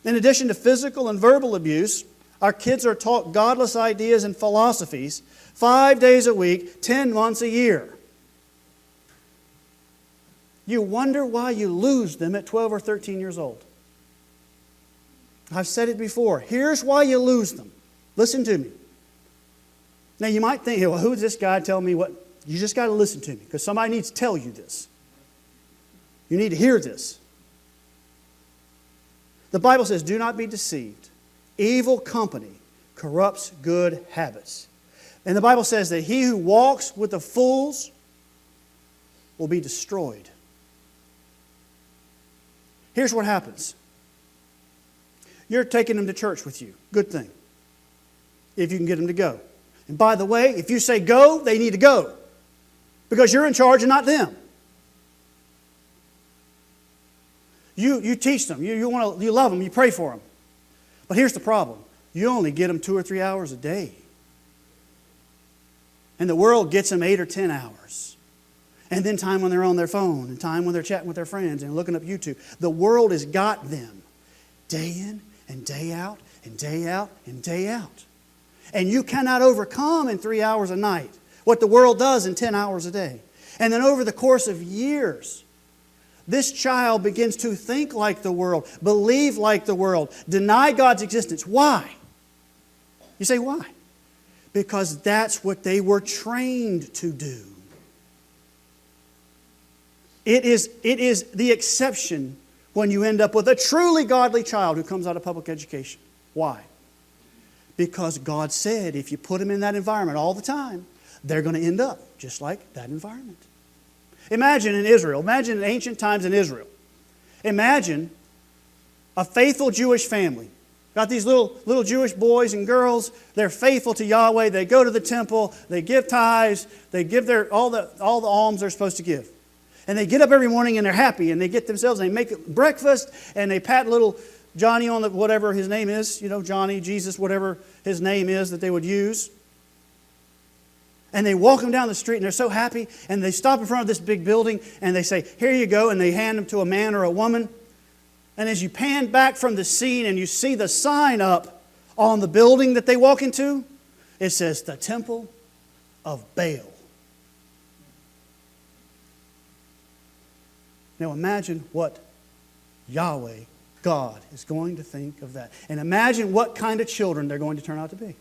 In addition to physical and verbal abuse, our kids are taught godless ideas and philosophies 5 days a week, 10 months a year. You wonder why you lose them at 12 or 13 years old. I've said it before. Here's why you lose them. Listen to me. Now you might think, well, who's this guy telling me what? You just got to listen to me because somebody needs to tell you this. You need to hear this. The Bible says, do not be deceived. Evil company corrupts good habits. And the Bible says that he who walks with the fools will be destroyed. Here's what happens. You're taking them to church with you. Good thing. If you can get them to go. And by the way, if you say go, they need to go. Because you're in charge and not them. You teach them. You love them. You pray for them. But here's the problem. You only get them 2 or 3 hours a day. And the world gets them 8 or 10 hours. And then time when they're on their phone. And time when they're chatting with their friends and looking up YouTube. The world has got them. Day in and day out and day out and day out. And you cannot overcome in 3 hours a night what the world does in 10 hours a day. And then over the course of years, this child begins to think like the world, believe like the world, deny God's existence. Why? You say, why? Because that's what they were trained to do. It is the exception when you end up with a truly godly child who comes out of public education. Why? Because God said if you put them in that environment all the time, they're going to end up just like that environment. Imagine in Israel, imagine in ancient times in Israel. Imagine a faithful Jewish family. Got these little Jewish boys and girls. They're faithful to Yahweh. They go to the temple. They give tithes. They give all the alms they're supposed to give. And they get up every morning and they're happy. And they get themselves, and they make breakfast. And they pat little Johnny on the, whatever his name is. You know, Johnny, Jesus, whatever his name is that they would use. And they walk him down the street and they're so happy. And they stop in front of this big building and they say, here you go. And they hand them to a man or a woman. And as you pan back from the scene and you see the sign up on the building that they walk into, it says, the Temple of Baal. Now imagine what Yahweh, God, is going to think of that. And imagine what kind of children they're going to turn out to be.